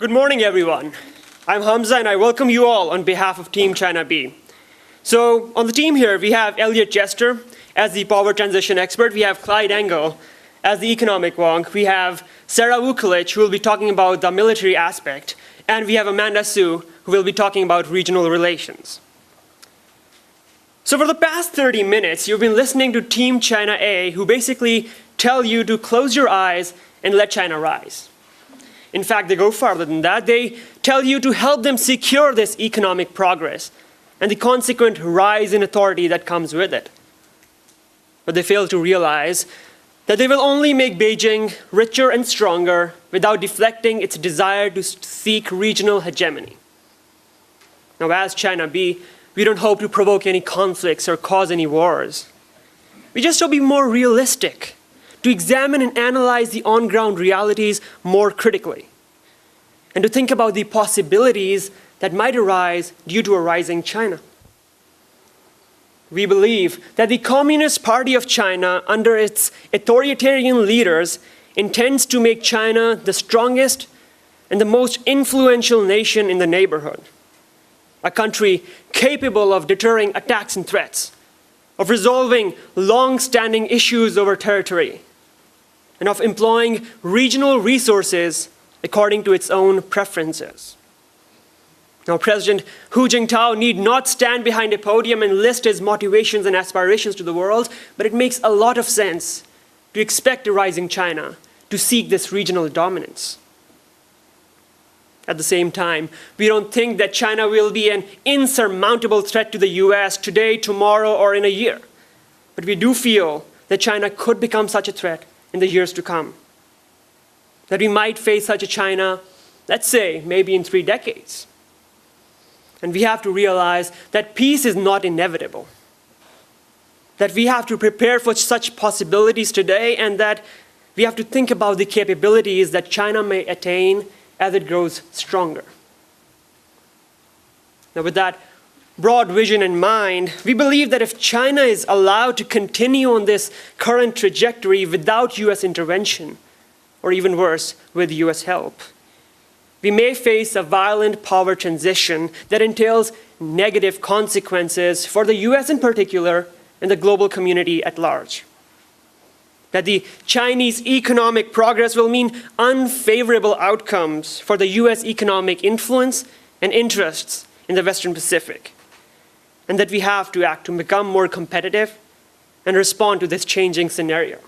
Good morning, everyone. I'm Hamza, and I welcome you all on behalf of Team China B. So, on the team here, we have Elliot Chester as the power transition expert. We have Clyde Engel as the economic wonk. We have Sarah Vukolich, who will be talking about the military aspect. And we have Amanda Su, who will be talking about regional relations. So for the past 30 minutes, you've been listening to Team China A, who basically tell you to close your eyes and let China rise. In fact, they go farther than that. They tell you to help them secure this economic progress and the consequent rise in authority that comes with it. But they fail to realize that they will only make Beijing richer and stronger without deflecting its desire to seek regional hegemony. Now, as China B, we don't hope to provoke any conflicts or cause any wars. We just hope to be more realistic, to examine and analyze the on-ground realities more critically, and to think about the possibilities that might arise due to a rising China. We believe that the Communist Party of China, under its authoritarian leaders, intends to make China the strongest and the most influential nation in the neighborhood, a country capable of deterring attacks and threats, of resolving long-standing issues over territory, and of employing regional resources according to its own preferences. Now, President Hu Jintao need not stand behind a podium and list his motivations and aspirations to the world, but it makes a lot of sense to expect a rising China to seek this regional dominance. At the same time, we don't think that China will be an insurmountable threat to the US today, tomorrow, or in a year. But we do feel that China could become such a threat in the years to come. That we might face such a China, let's say, maybe in 3 decades. And we have to realize that peace is not inevitable. That we have to prepare for such possibilities today, and that we have to think about the capabilities that China may attain as it grows stronger. Now, with that broad vision in mind, we believe that if China is allowed to continue on this current trajectory without US intervention, or even worse, with US help, we may face a violent power transition that entails negative consequences for the US in particular and the global community at large. That the Chinese economic progress will mean unfavorable outcomes for the US economic influence and interests in the Western Pacific, and that we have to act to become more competitive and respond to this changing scenario.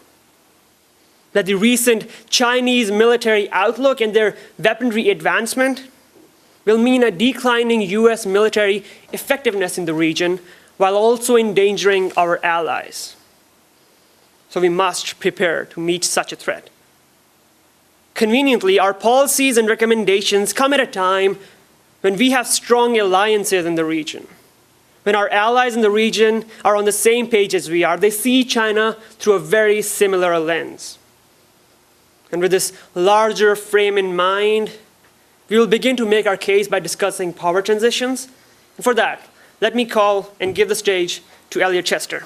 That the recent Chinese military outlook and their weaponry advancement will mean a declining US military effectiveness in the region while also endangering our allies. So we must prepare to meet such a threat. Conveniently, our policies and recommendations come at a time when we have strong alliances in the region. When our allies in the region are on the same page as we are, they see China through a very similar lens. And with this larger frame in mind, we will begin to make our case by discussing power transitions. And for that, let me call and give the stage to Elliot Chester.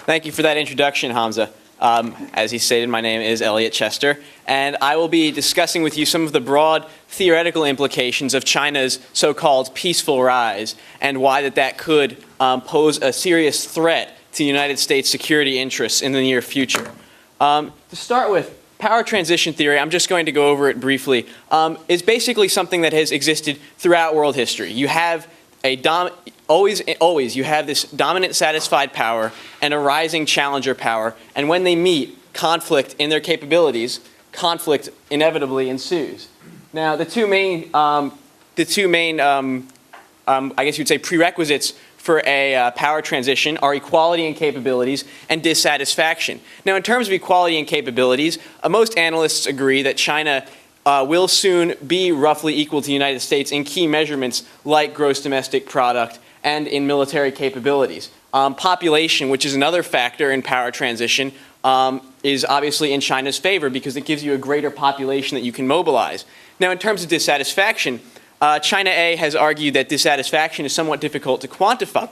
Thank you for that introduction, Hamza. As he stated, my name is Elliot Chester, and I will be discussing with you some of the broad theoretical implications of China's so-called peaceful rise and why that could pose a serious threat to the United States security interests in the near future. To start with, power transition theory, I'm just going to go over it briefly, is basically something that has existed throughout world history. You have always you have this dominant satisfied power and a rising challenger power, and when they meet, conflict in their capabilities, conflict inevitably ensues. Now, the two main I guess you'd say prerequisites for a power transition are equality in capabilities and dissatisfaction. Now, in terms of equality in capabilities, most analysts agree that China will soon be roughly equal to the United States in key measurements like gross domestic product and in military capabilities. Population, which is another factor in power transition, is obviously in China's favor because it gives you a greater population that you can mobilize. Now, in terms of dissatisfaction, China A has argued that dissatisfaction is somewhat difficult to quantify.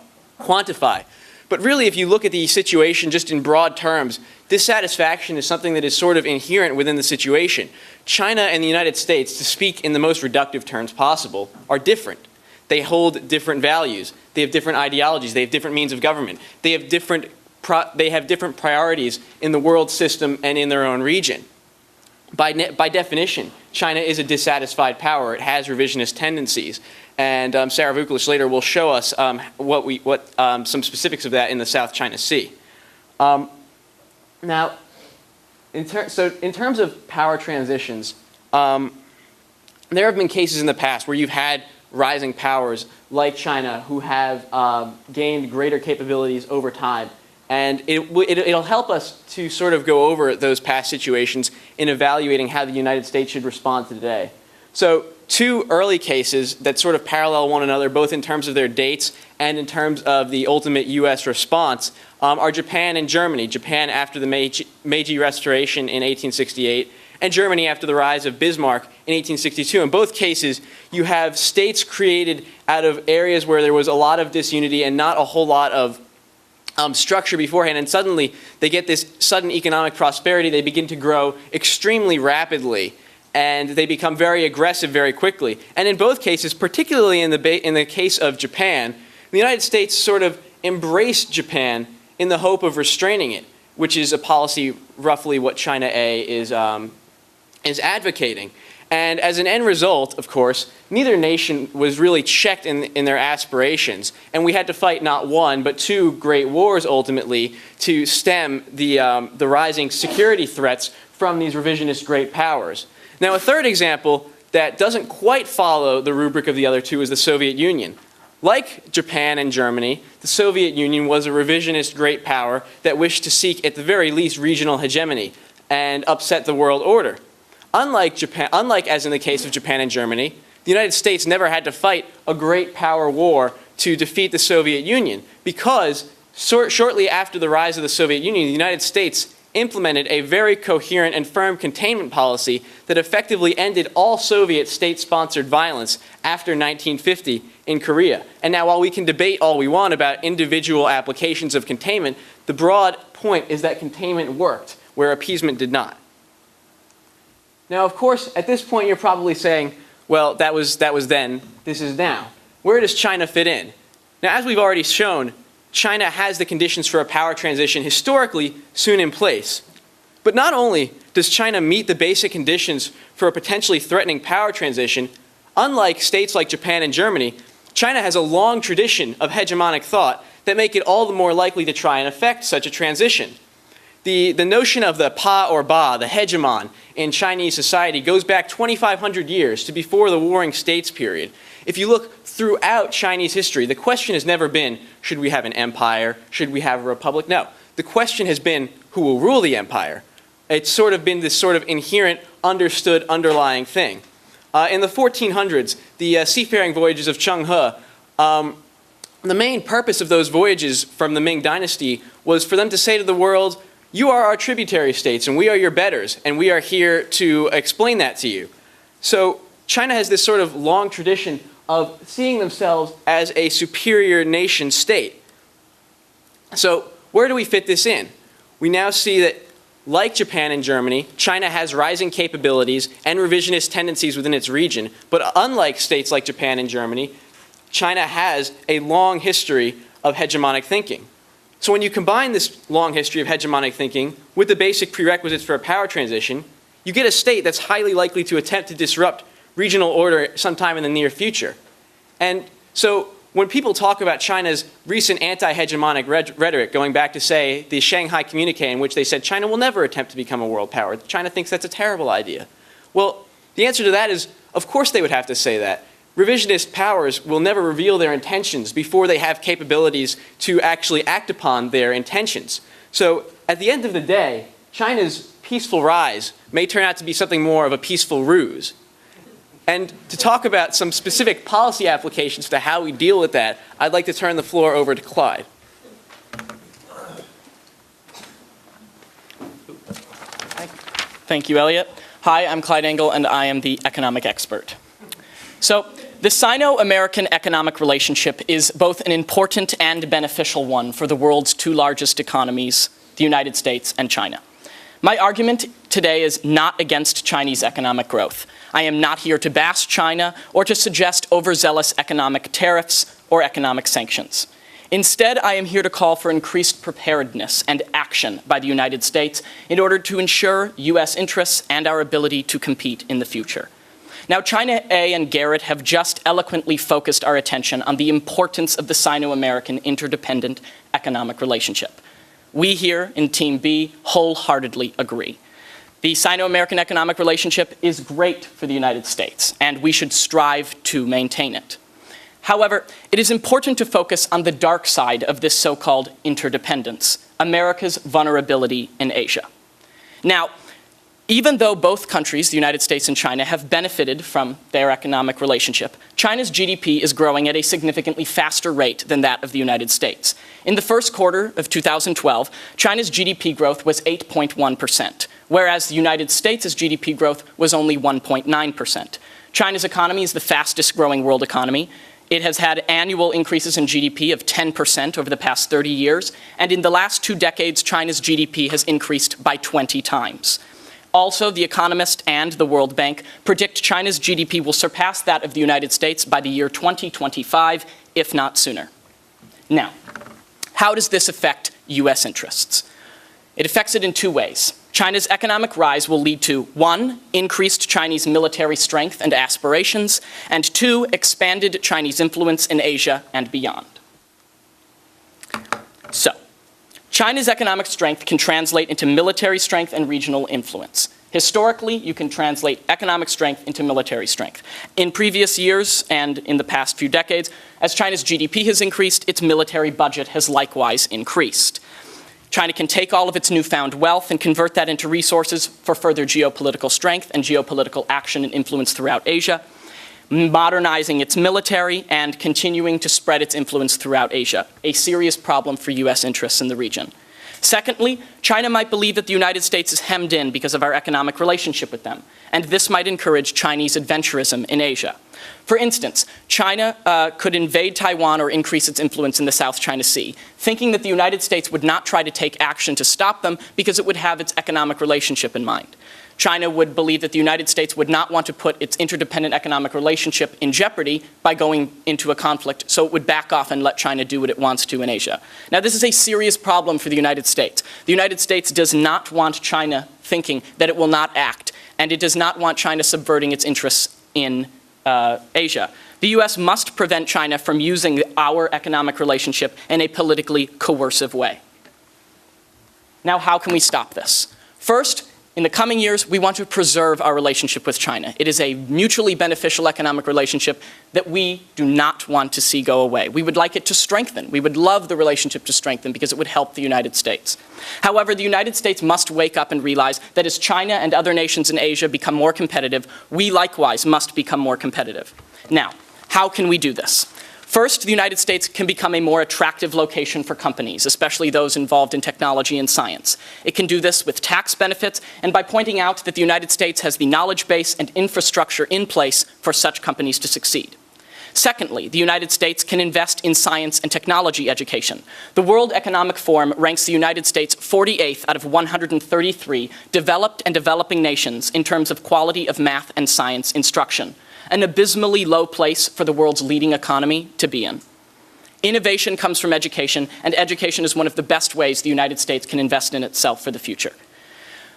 But really, if you look at the situation just in broad terms, dissatisfaction is something that is sort of inherent within the situation. China and the United States, to speak in the most reductive terms possible, are different. They hold different values. They have different ideologies. They have different means of government. They have different priorities in the world system and in their own region. By definition, China is a dissatisfied power. It has revisionist tendencies. And Sarah Vukolich later will show us some specifics of that in the South China Sea. Now, in terms of power transitions, there have been cases in the past where you've had rising powers like China who have gained greater capabilities over time. And it'll help us to sort of go over those past situations in evaluating how the United States should respond to today. So two early cases that sort of parallel one another, both in terms of their dates and in terms of the ultimate U.S. response, are Japan and Germany. Japan after the Meiji Restoration in 1868, and Germany after the rise of Bismarck in 1862. In both cases, you have states created out of areas where there was a lot of disunity and not a whole lot of structure beforehand, and suddenly they get this sudden economic prosperity. They begin to grow extremely rapidly, and they become very aggressive very quickly. And in both cases, particularly in the case of Japan, the United States sort of embraced Japan in the hope of restraining it, which is a policy roughly what China A is advocating. And as an end result, of course, neither nation was really checked in their aspirations. And we had to fight not one, but two great wars ultimately to stem the rising security threats from these revisionist great powers. Now, a third example that doesn't quite follow the rubric of the other two is the Soviet Union. Like Japan and Germany, the Soviet Union was a revisionist great power that wished to seek, at the very least, regional hegemony and upset the world order. Unlike as in the case of Japan and Germany, the United States never had to fight a great power war to defeat the Soviet Union because shortly after the rise of the Soviet Union, the United States implemented a very coherent and firm containment policy that effectively ended all Soviet state-sponsored violence after 1950 in Korea. And now, while we can debate all we want about individual applications of containment, the broad point is that containment worked where appeasement did not. Now, of course, at this point, you're probably saying, well, that was then, this is now. Where does China fit in? Now, as we've already shown, China has the conditions for a power transition historically soon in place. But not only does China meet the basic conditions for a potentially threatening power transition, unlike states like Japan and Germany, China has a long tradition of hegemonic thought that make it all the more likely to try and effect such a transition. The notion of the pa or ba, the hegemon, in Chinese society goes back 2,500 years to before the Warring States period. If you look throughout Chinese history, the question has never been, should we have an empire? Should we have a republic? No. The question has been, who will rule the empire? It's sort of been this sort of inherent, understood, underlying thing. In the 1400s, the seafaring voyages of Cheng He, the main purpose of those voyages from the Ming Dynasty was for them to say to the world, you are our tributary states, and we are your betters, and we are here to explain that to you. So China has this sort of long tradition of seeing themselves as a superior nation state. So where do we fit this in? We now see that, like Japan and Germany, China has rising capabilities and revisionist tendencies within its region, but unlike states like Japan and Germany, China has a long history of hegemonic thinking. So when you combine this long history of hegemonic thinking with the basic prerequisites for a power transition, you get a state that's highly likely to attempt to disrupt regional order sometime in the near future. And so when people talk about China's recent anti-hegemonic rhetoric, going back to, say, the Shanghai Communique, in which they said China will never attempt to become a world power, China thinks that's a terrible idea. Well, the answer to that is, of course they would have to say that. Revisionist powers will never reveal their intentions before they have capabilities to actually act upon their intentions. So at the end of the day, China's peaceful rise may turn out to be something more of a peaceful ruse. And to talk about some specific policy applications to how we deal with that, I'd like to turn the floor over to Clyde. Thank you, Elliot. Hi, I'm Clyde Engel, and I am the economic expert. So The Sino-American economic relationship is both an important and beneficial one for the world's two largest economies, the United States and China. My argument today is not against Chinese economic growth. I am not here to bash China or to suggest overzealous economic tariffs or economic sanctions. Instead, I am here to call for increased preparedness and action by the United States in order to ensure U.S. interests and our ability to compete in the future. Now, China A and Garrett have just eloquently focused our attention on the importance of the Sino-American interdependent economic relationship. We here in Team B wholeheartedly agree. The Sino-American economic relationship is great for the United States, and we should strive to maintain it. However, it is important to focus on the dark side of this so-called interdependence, America's vulnerability in Asia. Now, even though both countries, the United States and China, have benefited from their economic relationship, China's GDP is growing at a significantly faster rate than that of the United States. In the first quarter of 2012, China's GDP growth was 8.1%, whereas the United States' GDP growth was only 1.9%. China's economy is the fastest growing world economy. It has had annual increases in GDP of 10% over the past 30 years, and in the last 2 decades, China's GDP has increased by 20 times. Also, The Economist and the World Bank predict China's GDP will surpass that of the United States by the year 2025, if not sooner. Now, how does this affect U.S. interests? It affects it in 2 ways. China's economic rise will lead to 1, increased Chinese military strength and aspirations, and 2, expanded Chinese influence in Asia and beyond. So, China's economic strength can translate into military strength and regional influence. Historically, you can translate economic strength into military strength. In previous years and in the past few decades, as China's GDP has increased, its military budget has likewise increased. China can take all of its newfound wealth and convert that into resources for further geopolitical strength and geopolitical action and influence throughout Asia, modernizing its military and continuing to spread its influence throughout Asia, a serious problem for U.S. interests in the region. Secondly, China might believe that the United States is hemmed in because of our economic relationship with them, and this might encourage Chinese adventurism in Asia. For instance, China could invade Taiwan or increase its influence in the South China Sea, thinking that the United States would not try to take action to stop them because it would have its economic relationship in mind. China would believe that the United States would not want to put its interdependent economic relationship in jeopardy by going into a conflict, so it would back off and let China do what it wants to in Asia. Now, this is a serious problem for the United States. The United States does not want China thinking that it will not act, and it does not want China subverting its interests in Asia. The U.S. must prevent China from using our economic relationship in a politically coercive way. Now, how can we stop this? First, in the coming years, we want to preserve our relationship with China. It is a mutually beneficial economic relationship that we do not want to see go away. We would like it to strengthen. We would love the relationship to strengthen because it would help the United States. However, the United States must wake up and realize that as China and other nations in Asia become more competitive, we likewise must become more competitive. Now, how can we do this? First, the United States can become a more attractive location for companies, especially those involved in technology and science. It can do this with tax benefits and by pointing out that the United States has the knowledge base and infrastructure in place for such companies to succeed. Secondly, the United States can invest in science and technology education. The World Economic Forum ranks the United States 48th out of 133 developed and developing nations in terms of quality of math and science instruction, an abysmally low place for the world's leading economy to be in. Innovation comes from education, and education is one of the best ways the United States can invest in itself for the future.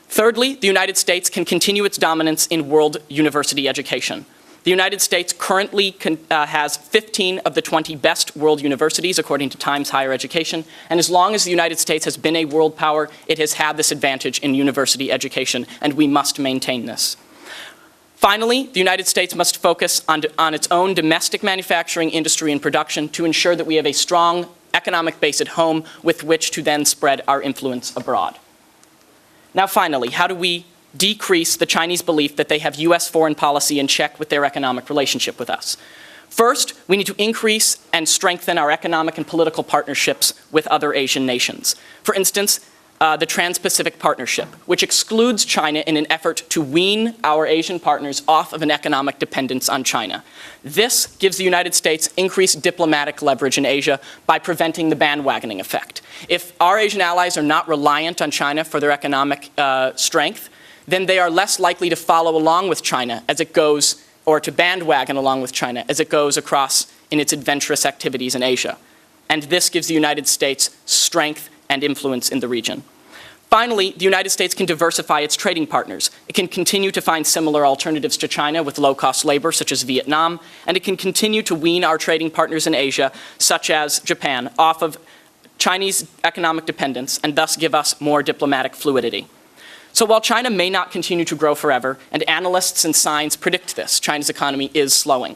Thirdly, the United States can continue its dominance in world university education. The United States currently has 15 of the 20 best world universities, according to Times Higher Education, and as long as the United States has been a world power, it has had this advantage in university education, and we must maintain this. Finally, the United States must focus on its own domestic manufacturing industry and production to ensure that we have a strong economic base at home with which to then spread our influence abroad. Now finally, how do we decrease the Chinese belief that they have U.S. foreign policy in check with their economic relationship with us? First, we need to increase and strengthen our economic and political partnerships with other Asian nations. For instance, the Trans-Pacific Partnership, which excludes China in an effort to wean our Asian partners off of an economic dependence on China. This gives the United States increased diplomatic leverage in Asia by preventing the bandwagoning effect. If our Asian allies are not reliant on China for their economic strength, then they are less likely to follow along with China as it goes, or to bandwagon along with China as it goes across in its adventurous activities in Asia. And this gives the United States strength and influence in the region. Finally, the United States can diversify its trading partners. It can continue to find similar alternatives to China with low-cost labor, such as Vietnam, and it can continue to wean our trading partners in Asia, such as Japan, off of Chinese economic dependence, and thus give us more diplomatic fluidity. So while China may not continue to grow forever, and analysts and signs predict this, China's economy is slowing.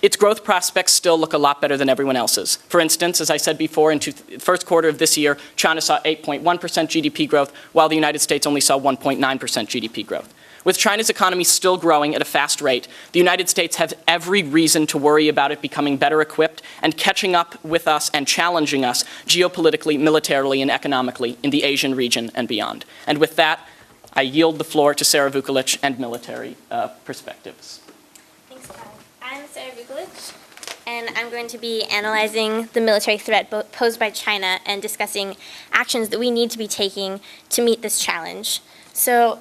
Its growth prospects still look a lot better than everyone else's. For instance, as I said before, in the first quarter of this year, China saw 8.1% GDP growth, while the United States only saw 1.9% GDP growth. With China's economy still growing at a fast rate, the United States has every reason to worry about it becoming better equipped and catching up with us and challenging us geopolitically, militarily, and economically in the Asian region and beyond. And with that, I yield the floor to Sarah Vukolich and military perspectives. Thanks, Todd. I'm Sarah Vukolich, and I'm going to be analyzing the military threat posed by China and discussing actions that we need to be taking to meet this challenge. So,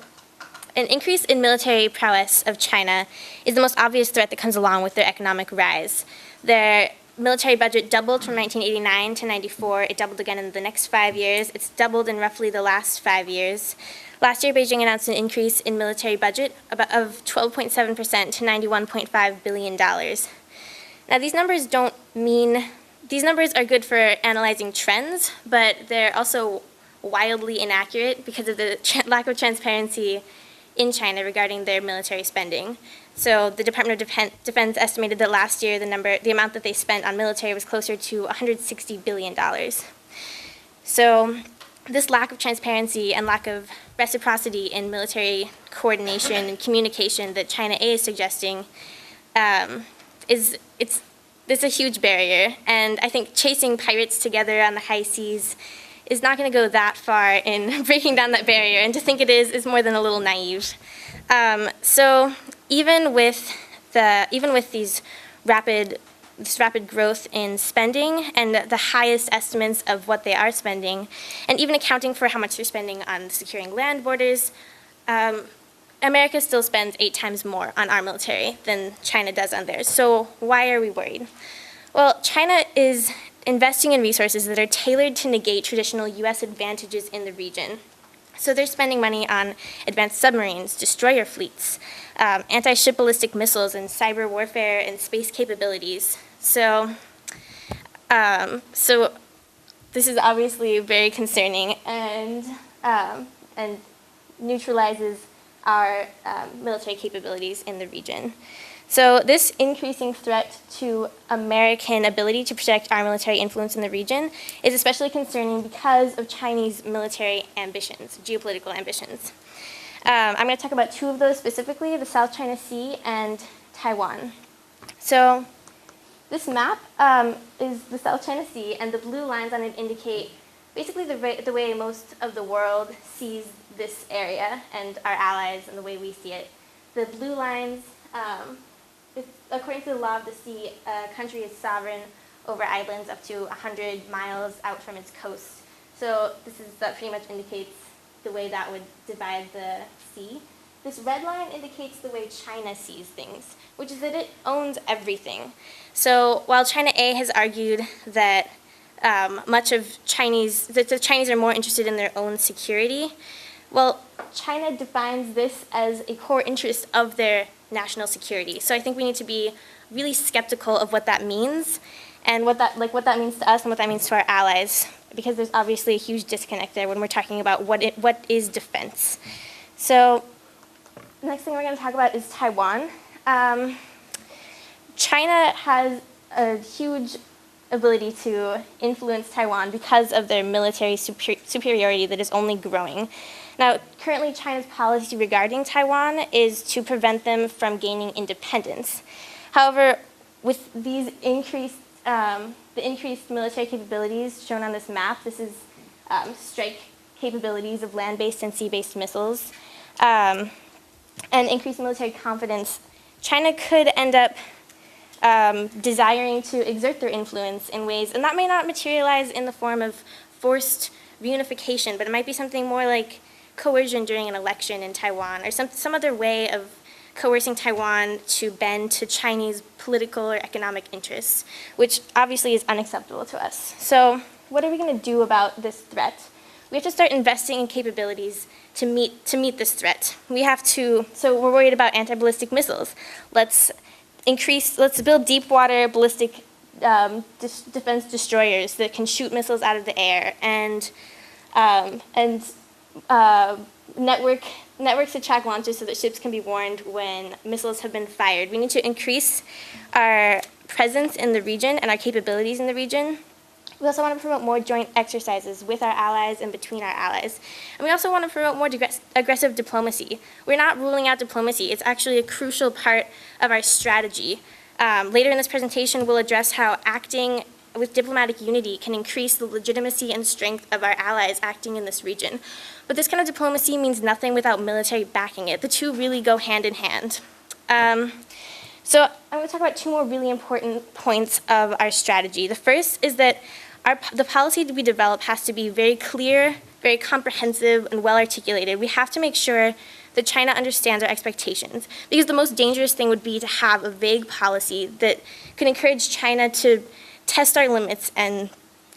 an increase in military prowess of China is the most obvious threat that comes along with their economic rise. Their military budget doubled from 1989 to 94. It doubled again in the next 5 years. It's doubled in roughly the last 5 years. Last year, Beijing announced an increase in military budget of 12.7% to $91.5 billion. Now, these numbers are good for analyzing trends, but they're also wildly inaccurate because of the lack of transparency in China regarding their military spending. So the Department of Defense estimated that last year the amount that they spent on military was closer to $160 billion. So this lack of transparency and lack of reciprocity in military coordination and communication that China A is suggesting is a huge barrier. And I think chasing pirates together on the high seas is not going to go that far in breaking down that barrier. And to think it is more than a little naive. So even with this rapid growth in spending and the highest estimates of what they are spending, and even accounting for how much they're spending on securing land borders, America still spends 8 times more on our military than China does on theirs. So why are we worried? Well, China is investing in resources that are tailored to negate traditional U.S. advantages in the region. So they're spending money on advanced submarines, destroyer fleets, anti-ship ballistic missiles, and cyber warfare and space capabilities. So this is obviously very concerning and neutralizes our military capabilities in the region. So this increasing threat to American ability to protect our military influence in the region is especially concerning because of Chinese military ambitions, geopolitical ambitions. I'm going to talk about 2 of those specifically, the South China Sea and Taiwan. So this map is the South China Sea, and the blue lines on it indicate basically the way most of the world sees this area and our allies and the way we see it. The blue lines, according to the law of the sea, a country is sovereign over islands up to 100 miles out from its coast. So that pretty much indicates the way that would divide the sea. This red line indicates the way China sees things, which is that it owns everything. So while China A has argued that the Chinese are more interested in their own security, well, China defines this as a core interest of their national security. So I think we need to be really skeptical of what that means and what that means to us and what that means to our allies, because there's obviously a huge disconnect there when we're talking about what is defense. So the next thing we're going to talk about is Taiwan. China has a huge ability to influence Taiwan because of their military superiority that is only growing. Now, currently China's policy regarding Taiwan is to prevent them from gaining independence. However, with these increased military capabilities shown on this map, this is strike capabilities of land-based and sea-based missiles, and increased military confidence, China could end up desiring to exert their influence in ways, and that may not materialize in the form of forced reunification, but it might be something more like coercion during an election in Taiwan, or some other way of coercing Taiwan to bend to Chinese political or economic interests, which obviously is unacceptable to us. So what are we going to do about this threat? We have to start investing in capabilities to meet this threat. So we're worried about anti-ballistic missiles. Let's build deep water ballistic defense destroyers that can shoot missiles out of the air, and networks to track launches so that ships can be warned when missiles have been fired. We need to increase our presence in the region and our capabilities in the region. We also want to promote more joint exercises with our allies and between our allies. And we also want to promote more aggressive diplomacy. We're not ruling out diplomacy. It's actually a crucial part of our strategy. Later in this presentation, we'll address how acting with diplomatic unity can increase the legitimacy and strength of our allies acting in this region. But this kind of diplomacy means nothing without military backing it. The two really go hand in hand. So I'm going to talk about two more really important points of our strategy. The first is that the policy that we develop has to be very clear, very comprehensive, and well articulated. We have to make sure that China understands our expectations, because the most dangerous thing would be to have a vague policy that could encourage China to test our limits and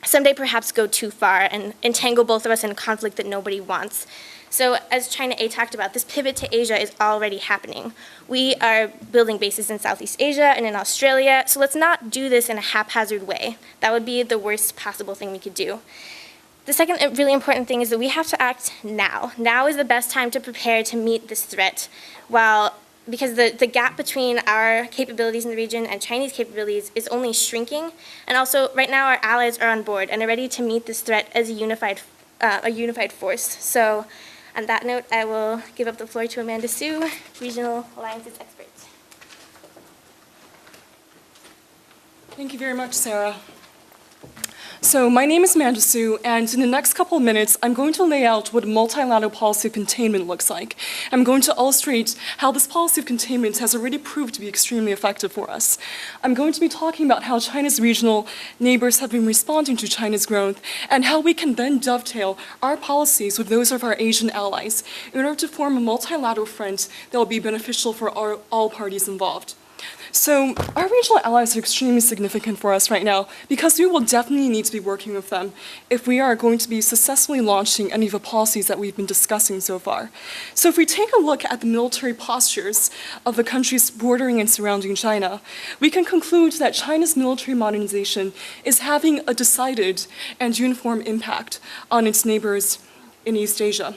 someday perhaps go too far and entangle both of us in a conflict that nobody wants. So as China A talked about, this pivot to Asia is already happening. We are building bases in Southeast Asia and in Australia, so let's not do this in a haphazard way. That would be the worst possible thing we could do. The second really important thing is that we have to act now. Now is the best time to prepare to meet this threat, because the gap between our capabilities in the region and Chinese capabilities is only shrinking. And also, right now, our allies are on board and are ready to meet this threat as a unified force. So on that note, I will give up the floor to Amanda Su, Regional Alliances expert. Thank you very much, Sarah. So my name is Amanda Su, and in the next couple of minutes, I'm going to lay out what a multilateral policy of containment looks like. I'm going to illustrate how this policy of containment has already proved to be extremely effective for us. I'm going to be talking about how China's regional neighbors have been responding to China's growth, and how we can then dovetail our policies with those of our Asian allies in order to form a multilateral front that will be beneficial for all parties involved. So our regional allies are extremely significant for us right now, because we will definitely need to be working with them if we are going to be successfully launching any of the policies that we've been discussing so far. So if we take a look at the military postures of the countries bordering and surrounding China, we can conclude that China's military modernization is having a decided and uniform impact on its neighbors in East Asia.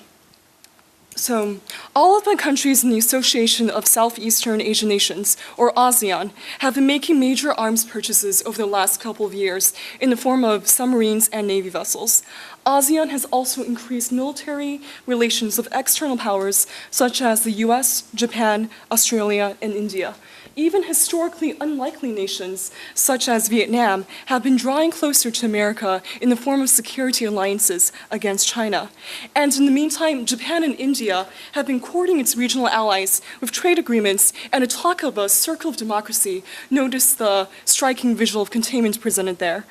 So, all of the countries in the Association of Southeastern Asian Nations, or ASEAN, have been making major arms purchases over the last couple of years in the form of submarines and Navy vessels. ASEAN has also increased military relations with external powers such as the US, Japan, Australia, and India. Even historically unlikely nations, such as Vietnam, have been drawing closer to America in the form of security alliances against China. And in the meantime, Japan and India have been courting its regional allies with trade agreements and a talk of a circle of democracy. Notice the striking visual of containment presented there,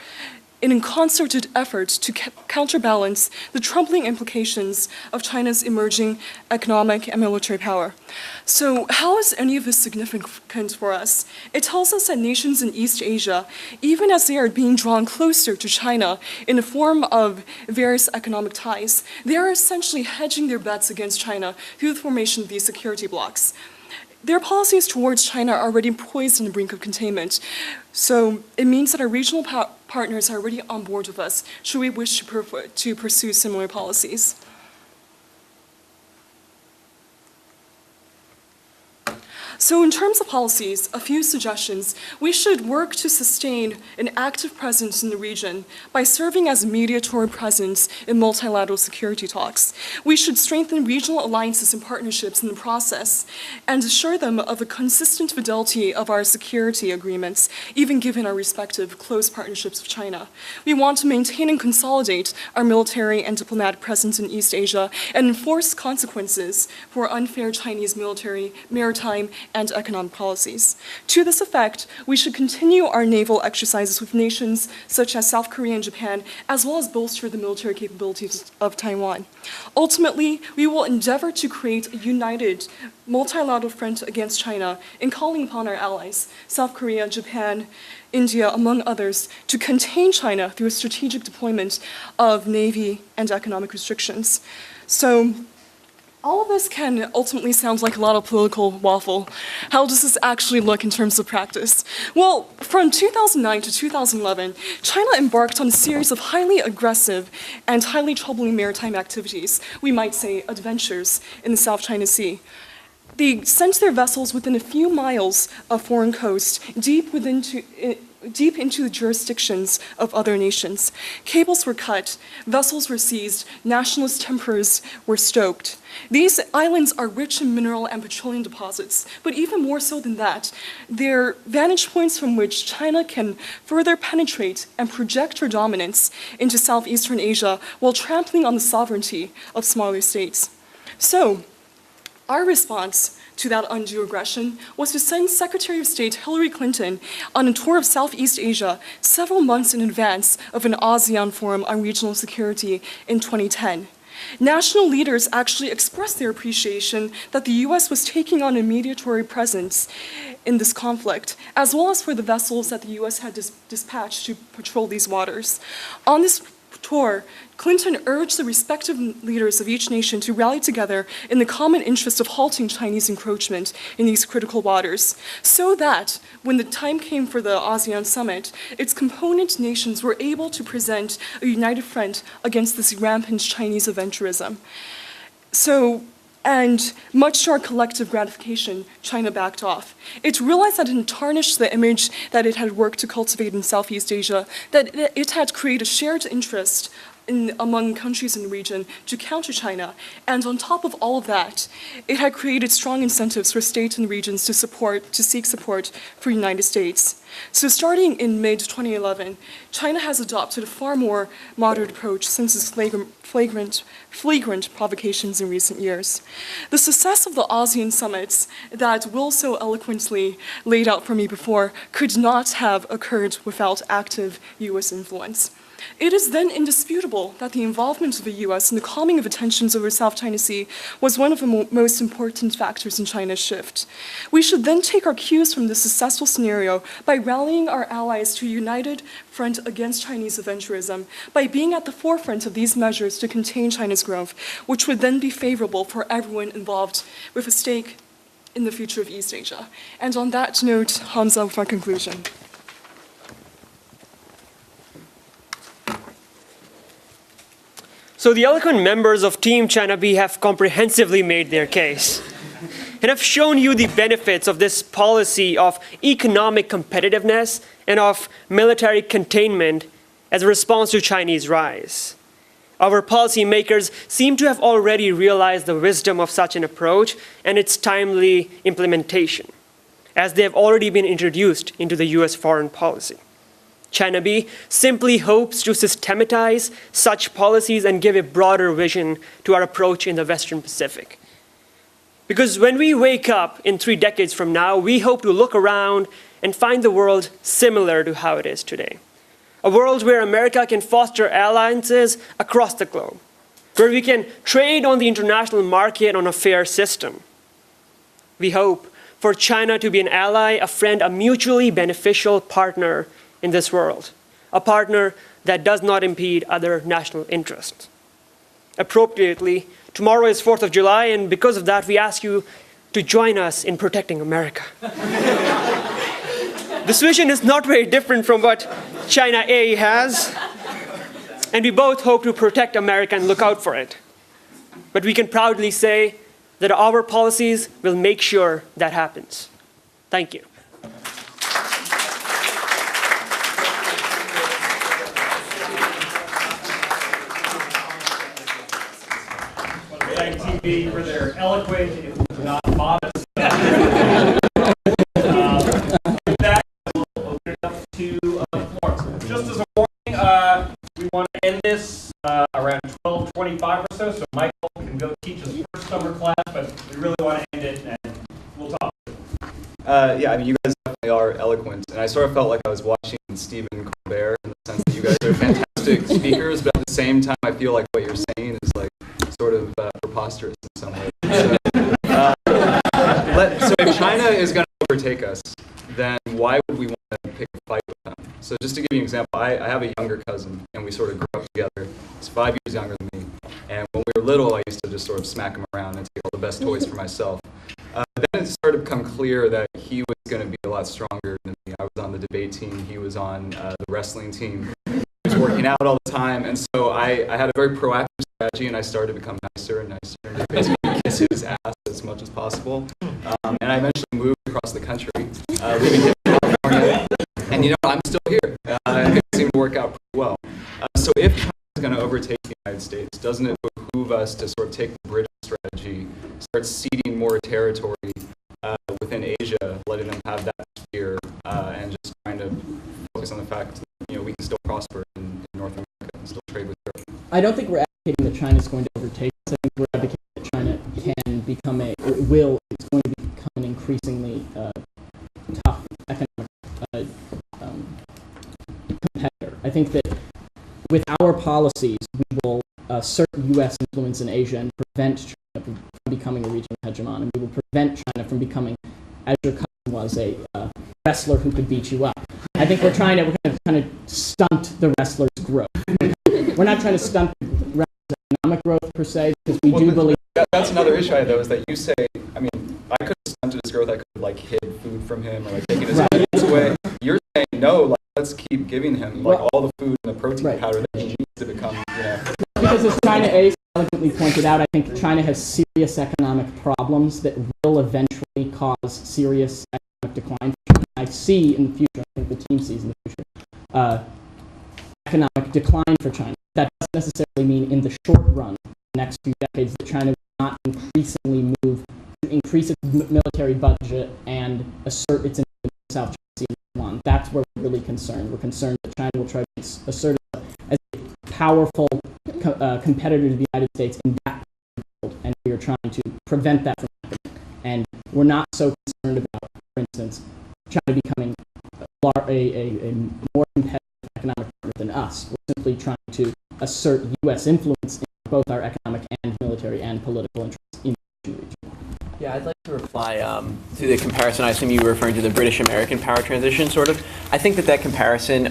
in a concerted effort to counterbalance the troubling implications of China's emerging economic and military power. So how is any of this significant for us? It tells us that nations in East Asia, even as they are being drawn closer to China in the form of various economic ties, they are essentially hedging their bets against China through the formation of these security blocs. Their policies towards China are already poised on the brink of containment. So it means that our regional partners are already on board with us should we wish to pursue similar policies. So in terms of policies, a few suggestions. We should work to sustain an active presence in the region by serving as a mediatory presence in multilateral security talks. We should strengthen regional alliances and partnerships in the process and assure them of a consistent fidelity of our security agreements, even given our respective close partnerships with China. We want to maintain and consolidate our military and diplomatic presence in East Asia and enforce consequences for unfair Chinese military, maritime, and economic policies. To this effect, we should continue our naval exercises with nations such as South Korea and Japan, as well as bolster the military capabilities of Taiwan. Ultimately, we will endeavor to create a united multilateral front against China in calling upon our allies, South Korea, Japan, India, among others, to contain China through a strategic deployment of navy and economic restrictions. So, all of this can ultimately sound like a lot of political waffle. How does this actually look in terms of practice? Well, from 2009 to 2011, China embarked on a series of highly aggressive and highly troubling maritime activities, we might say adventures, in the South China Sea. They sent their vessels within a few miles of foreign coast, deep into the jurisdictions of other nations. Cables were cut, vessels were seized, nationalist tempers were stoked. These islands are rich in mineral and petroleum deposits, but even more so than that, they're vantage points from which China can further penetrate and project her dominance into Southeastern Asia while trampling on the sovereignty of smaller states. So, our response to that undue aggression was to send Secretary of State Hillary Clinton on a tour of Southeast Asia several months in advance of an ASEAN Forum on Regional Security in 2010. National leaders actually expressed their appreciation that the US was taking on a mediatory presence in this conflict, as well as for the vessels that the US had dispatched to patrol these waters. On this tour, Clinton urged the respective leaders of each nation to rally together in the common interest of halting Chinese encroachment in these critical waters, so that when the time came for the ASEAN summit, its component nations were able to present a united front against this rampant Chinese aventurism. And much to our collective gratification, China backed off. It realized that it had tarnished the image that it had worked to cultivate in Southeast Asia, that it had created a shared interest among countries in the region to counter China. And on top of all of that, it had created strong incentives for states and regions to seek support for the United States. So starting in mid-2011, China has adopted a far more moderate approach since its flagrant provocations in recent years. The success of the ASEAN summits that Will so eloquently laid out for me before could not have occurred without active US influence. It is then indisputable that the involvement of the US in the calming of tensions over South China Sea was one of the most important factors in China's shift. We should then take our cues from this successful scenario by rallying our allies to a united front against Chinese aventurism, by being at the forefront of these measures to contain China's growth, which would then be favorable for everyone involved with a stake in the future of East Asia. And on that note, Hamza, with my conclusion. So the eloquent members of Team China B have comprehensively made their case and have shown you the benefits of this policy of economic competitiveness and of military containment as a response to Chinese rise. Our policymakers seem to have already realized the wisdom of such an approach and its timely implementation, as they have already been introduced into the US foreign policy. China B simply hopes to systematize such policies and give a broader vision to our approach in the Western Pacific. Because when we wake up in 3 decades from now, we hope to look around and find the world similar to how it is today. A world where America can foster alliances across the globe, where we can trade on the international market on a fair system. We hope for China to be an ally, a friend, a mutually beneficial partner in this world, a partner that does not impede other national interests. Appropriately, tomorrow is 4th of July, and because of that, we ask you to join us in protecting America. This vision is not very different from what China A has, and we both hope to protect America and look out for it. But we can proudly say that our policies will make sure that happens. Thank you. Thank TV for their eloquent, if not modest. With that, we'll open it up to the floor. Just as a warning, we want to end this around 12:25 or so Michael can go teach his first summer class, but we really want to end it, and we'll talk. Yeah, I mean, you guys definitely are eloquent, and I sort of felt like I was watching Stephen Colbert in the sense that you guys are fantastic speakers, but at the same time, I feel like what you're saying is like sort of preposterous in some way. So if China is going to overtake us, then why would we want to pick a fight with them? So just to give you an example, I have a younger cousin, and we sort of grew up together. He's 5 years younger than me, and when we were little, I used to just sort of smack him around and take all the best toys for myself. Then it started to become clear that he was going to be a lot stronger than me. I was on the debate team, he was on the wrestling team. He was working out all the time, and so I had a very proactive strategy, and I started to become nicer and nicer, and basically kiss his ass as much as possible. And I eventually moved across the country, living in California, and I'm still here. It seemed to work out pretty well. So if China is going to overtake the United States, doesn't it behoove us to sort of take the British strategy, start ceding more territory within Asia, letting them have that sphere, and just trying to focus on the fact that we can still prosper in North America and still trade with Europe? I don't think we're advocating that China is going to overtake us. I think we're advocating that China can become it's going to become an increasingly tough economic competitor. I think that with our policies, we will assert U.S. influence in Asia and prevent China from becoming a regional hegemon, and we will prevent China from becoming, as your cousin was, a wrestler who could beat you up. I think we're going to kind of stunt the wrestler's growth. We're not trying to stunt the wrestler's economic growth per se, because we do believe. That's another issue I had, though, is that you say, I mean, I could have stunted his growth, I could have hid food from him or taken his ingredients away. You're saying no, let's keep giving him all the food and the protein powder that he needs to become. Because as China A eloquently pointed out, I think China has serious economic problems that will eventually cause serious economic decline. I see in the future, I think the team sees in the future, economic decline for China. That doesn't necessarily mean in the short run, the next few decades, that China will not increasingly move to increase its military budget and assert its independence in South China Sea and Taiwan. That's where we're really concerned. We're concerned that China will try to assert itself as a powerful competitor to the United States in that world, and we are trying to prevent that from happening. And we're not so concerned about, for instance, China becoming a more competitive economic partner than us. We're simply trying to assert U.S. influence in both our economic and military and political interests in the region. Yeah, I'd like to reply to the comparison. I assume you were referring to the British-American power transition, sort of. I think that comparison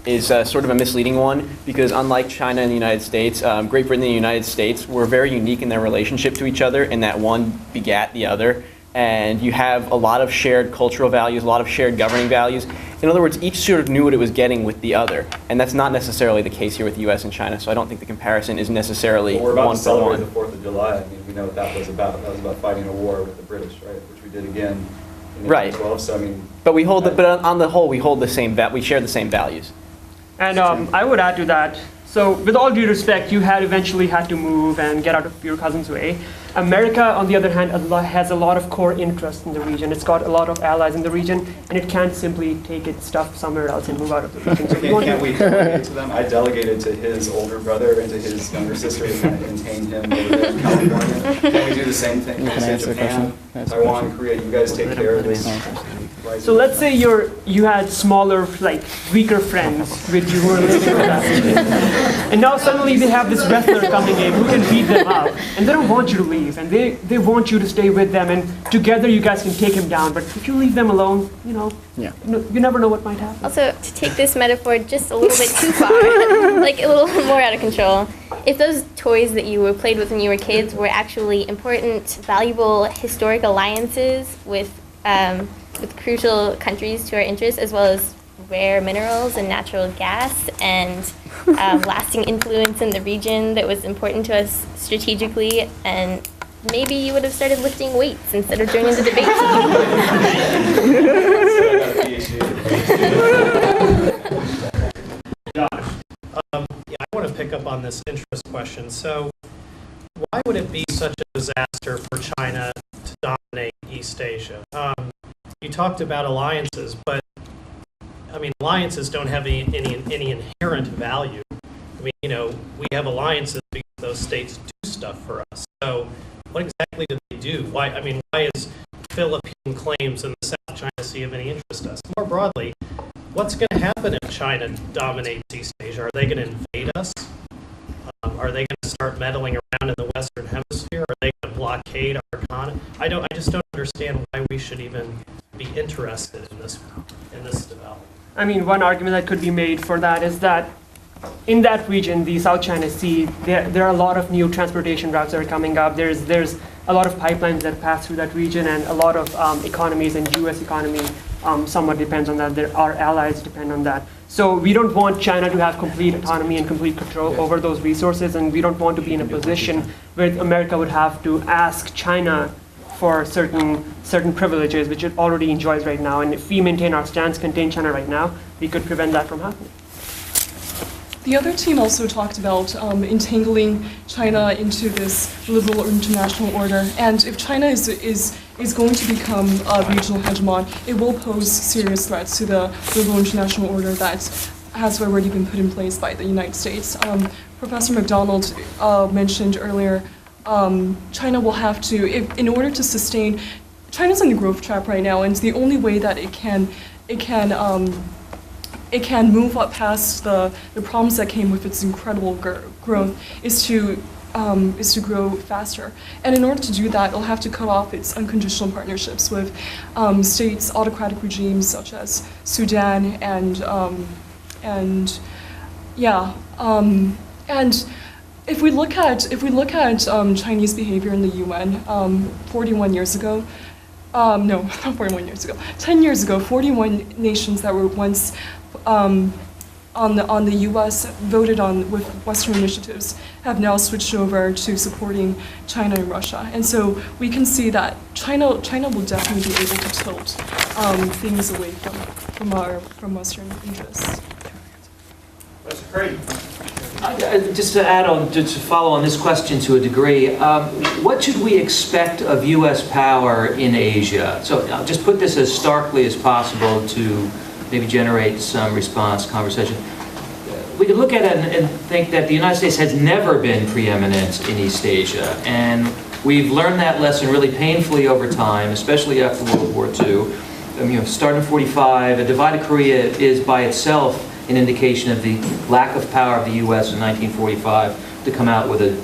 is sort of a misleading one, because unlike China and the United States, Great Britain and the United States were very unique in their relationship to each other, in that one begat the other. And you have a lot of shared cultural values, a lot of shared governing values. In other words, each sort of knew what it was getting with the other. And that's not necessarily the case here with the U.S. and China, so I don't think the comparison is necessarily one for one. We're about to celebrate the 4th of July. I mean, we know what that was about. That was about fighting a war with the British, right? Which we did again in 1912. So, I mean, but on the whole, we hold the same, we share the same values. And I would add to that, so with all due respect, you had eventually had to move and get out of your cousin's way. America, on the other hand, has a lot of core interest in the region. It's got a lot of allies in the region, and it can't simply take its stuff somewhere else and move out of the region. So can't we delegate to them? I delegated to his older brother and to his younger sister to kind of contain him over there in California. Can we do the same thing? Can I answer Japan, Taiwan, Korea, you guys take care of this. So let's say you had smaller, weaker friends with you who were living with us. And now suddenly they have this wrestler coming in who can beat them up. And they don't want you to leave. And they want you to stay with them. And together you guys can take him down. But if you leave them alone, you never know what might happen. Also, to take this metaphor just a little bit too far, like a little more out of control, if those toys that you played with when you were kids were actually important, valuable, historic alliances with crucial countries to our interests, as well as rare minerals and natural gas and lasting influence in the region that was important to us strategically, and maybe you would have started lifting weights instead of joining the debate team. Yeah, I want to pick up on this interest question. So why would it be such a disaster for China to dominate East Asia? You talked about alliances, but I mean, alliances don't have any inherent value. I mean, you know, we have alliances because those states do stuff for us. So what exactly do they do? Why is Philippine claims in the South China Sea of any interest to us? More broadly, what's going to happen if China dominates East Asia? Are they going to invade us? Are they going to start meddling around in the Western Hemisphere? Are they going to blockade our economy? I just don't understand why we should even be interested in this development. I mean, one argument that could be made for that is that in that region, the South China Sea, there are a lot of new transportation routes that are coming up. There's a lot of pipelines that pass through that region, and a lot of economies, and U.S. economy somewhat depends on that. Our allies depend on that. So we don't want China to have complete autonomy and complete control over those resources, and we don't want to be in a position where America would have to ask China for certain privileges, which it already enjoys right now. And if we maintain our stance, contain China right now, we could prevent that from happening. The other team also talked about entangling China into this liberal international order, and if China is going to become a regional hegemon, it will pose serious threats to the liberal international order that has already been put in place by the United States. Professor McDonald mentioned earlier, China will have to, in order to sustain, China's in the growth trap right now, and the only way that it can move up past the problems that came with its incredible growth is to grow faster. And in order to do that, it'll have to cut off its unconditional partnerships with states, autocratic regimes such as Sudan and if we look at Chinese behavior in the UN 41 years ago. No, not 41 years ago. 10 years ago, 41 nations that were once on the U.S. voted on with Western initiatives have now switched over to supporting China and Russia, and so we can see that China will definitely be able to tilt things away from Western interests. That's great. Just to add on, to follow on this question to a degree, what should we expect of U.S. power in Asia? So I'll just put this as starkly as possible to maybe generate some response conversation. We could look at it and think that the United States has never been preeminent in East Asia, and we've learned that lesson really painfully over time, especially after World War II. Starting in 1945, a divided Korea is by itself an indication of the lack of power of the U.S. in 1945 to come out with a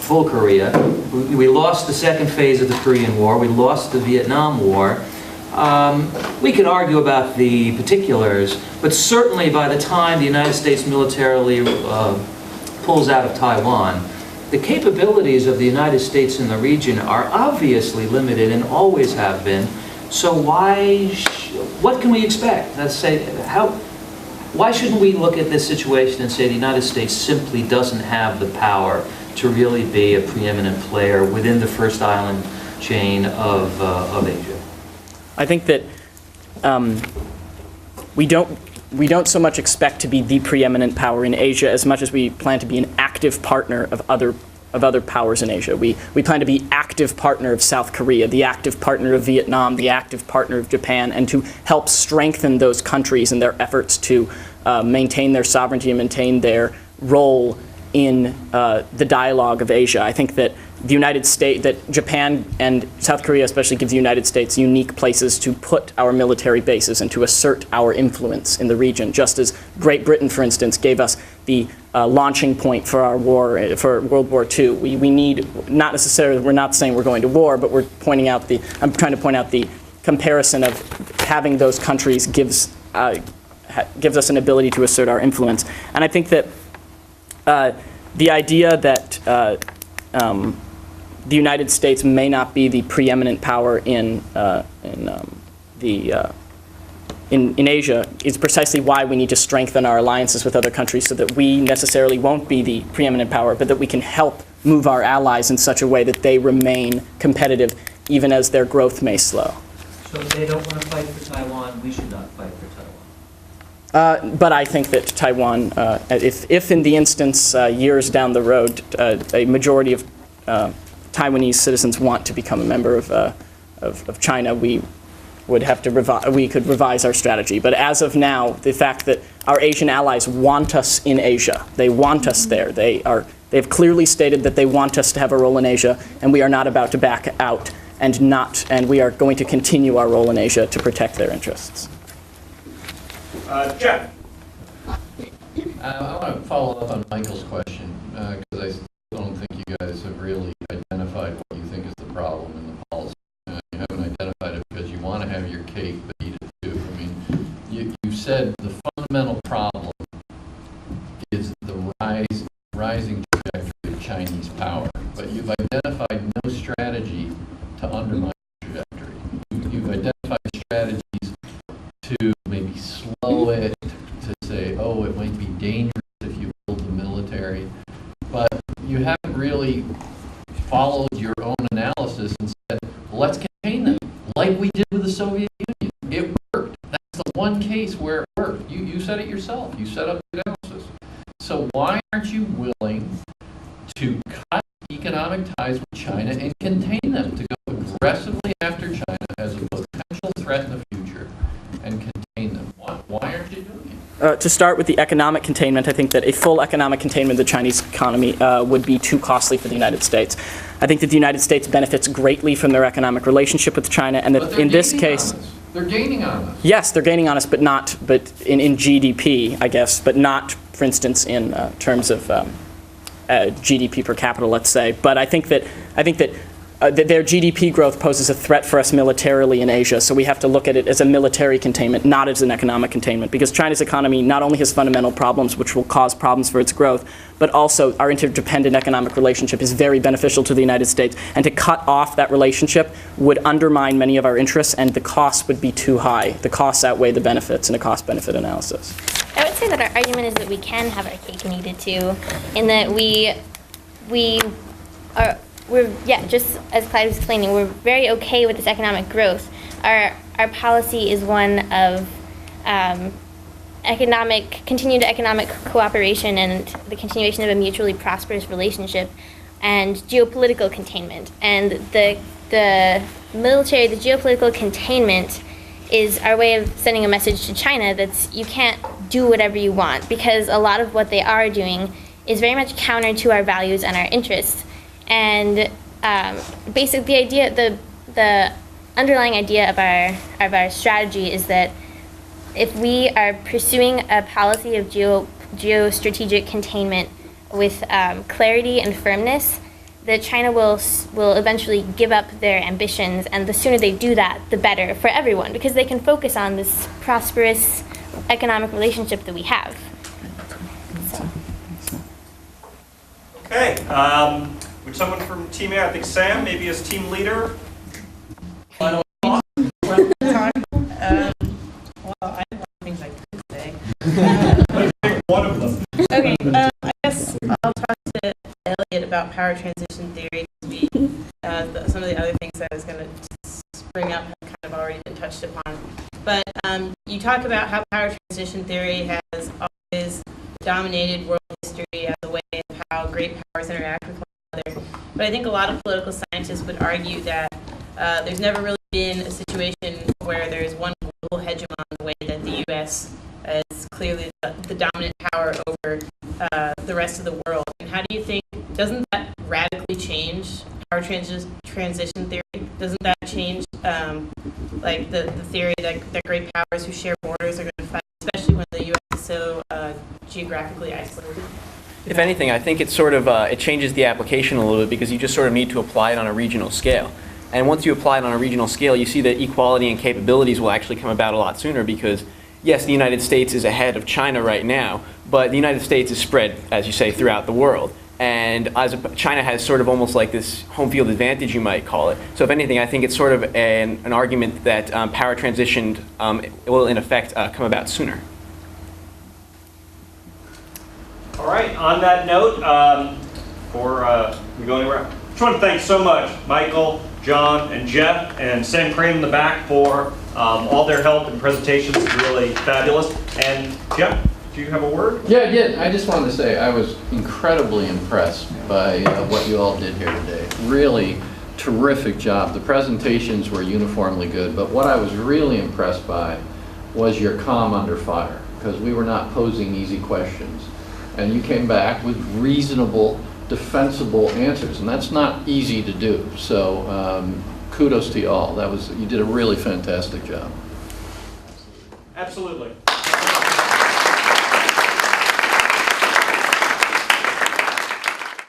full Korea. We lost the second phase of the Korean War. We lost the Vietnam War. We could argue about the particulars, but certainly by the time the United States militarily pulls out of Taiwan, the capabilities of the United States in the region are obviously limited and always have been. So what can we expect? Let's say, why shouldn't we look at this situation and say the United States simply doesn't have the power to really be a preeminent player within the first island chain of Asia? I think that we don't so much expect to be the preeminent power in Asia as much as we plan to be an active partner of other powers in Asia. We plan to be active partner of South Korea, the active partner of Vietnam, the active partner of Japan, and to help strengthen those countries in their efforts to maintain their sovereignty and maintain their role in the dialogue of Asia. I think that the United States, that Japan and South Korea especially gives the United States unique places to put our military bases and to assert our influence in the region, just as Great Britain, for instance, gave us the launching point for our war, for World War II. We need, not necessarily, we're not saying we're going to war, but I'm trying to point out the comparison of having those countries gives us an ability to assert our influence. And I think that the idea that the United States may not be the preeminent power in Asia is precisely why we need to strengthen our alliances with other countries so that we necessarily won't be the preeminent power, but that we can help move our allies in such a way that they remain competitive even as their growth may slow. So if they don't want to fight for Taiwan, we should not fight for Taiwan. But I think that Taiwan, if in the instance years down the road, a majority of Taiwanese citizens want to become a member of China, we would have to we could revise our strategy. But as of now, the fact that our Asian allies want us in Asia, they want us there. They've clearly stated that they want us to have a role in Asia, and we are not about to back out, and we are going to continue our role in Asia to protect their interests. Jeff. I want to follow up on Michael's question, because I still don't think you guys have really identified what you think is the problem in the policy. You haven't identified it because you want to have your cake but eat it too. I mean, you said the fundamental problem is the rising trajectory of Chinese power, but you've identified no strategy to undermine the trajectory. You've identified strategies to maybe slow it, to say, oh, it might be dangerous if you build the military, but you haven't really followed your own analysis and said, well, let's contain them, like we did with the Soviet Union. It worked. That's the one case where it worked. You said it yourself. You set up the analysis. So why aren't you willing to cut economic ties with China and contain them, to go aggressively after China as a potential threat in the future and contain them? Why aren't you doing it? To start with the economic containment, I think that a full economic containment of the Chinese economy would be too costly for the United States. I think that the United States benefits greatly from their economic relationship with China, and that in this case, they're gaining on us. Yes, they're gaining on us, but in GDP, I guess, but not, for instance, in terms of GDP per capita, let's say. But I think that their GDP growth poses a threat for us militarily in Asia, so we have to look at it as a military containment, not as an economic containment, because China's economy not only has fundamental problems, which will cause problems for its growth, but also our interdependent economic relationship is very beneficial to the United States, and to cut off that relationship would undermine many of our interests, and the costs would be too high. The costs outweigh the benefits in a cost-benefit analysis. I would say that our argument is that we can have our cake and eat it too, in that just as Clyde was explaining, we're very okay with this economic growth. Our policy is one of continued economic cooperation and the continuation of a mutually prosperous relationship, and geopolitical containment. And the geopolitical containment is our way of sending a message to China that you can't do whatever you want, because a lot of what they are doing is very much counter to our values and our interests. And basically, the underlying idea of our strategy is that if we are pursuing a policy of geostrategic containment with clarity and firmness, that China will eventually give up their ambitions, and the sooner they do that, the better for everyone, because they can focus on this prosperous economic relationship that we have. So. Okay. Would someone from Team A, I think Sam, maybe as team leader? Well, I have a lot of things I could say. One of them. Okay, I guess I'll talk to Elliot about power transition theory. Some of the other things that I was going to bring up have kind of already been touched upon. But you talk about how power transition theory has always dominated world history as a way of how great powers interact with one another. But I think a lot of political scientists would argue that there's never really been a situation where there's one global hegemon the way that the U.S. is clearly the dominant power over the rest of the world. And how do you think, doesn't that radically change power transition theory? Doesn't that change like the theory that great powers who share borders are going to fight, especially when the U.S. is so geographically isolated? If anything, I think it sort of it changes the application a little bit, because you just sort of need to apply it on a regional scale. And once you apply it on a regional scale, you see that equality and capabilities will actually come about a lot sooner, because yes, the United States is ahead of China right now, but the United States is spread, as you say, throughout the world. And China has sort of almost like this home field advantage, you might call it. So if anything, I think it's sort of an argument that power transition will, in effect, come about sooner. All right, on that note, before we go anywhere. Just want to thank so much Michael, John, and Jeff, and Sam Crane in the back for all their help and presentations. Really fabulous. And Jeff, do you have a word? Yeah, I just wanted to say I was incredibly impressed by what you all did here today. Really terrific job. The presentations were uniformly good, but what I was really impressed by was your calm under fire, because we were not posing easy questions. And you came back with reasonable, defensible answers, and that's not easy to do. So kudos to you all. You did a really fantastic job. Absolutely.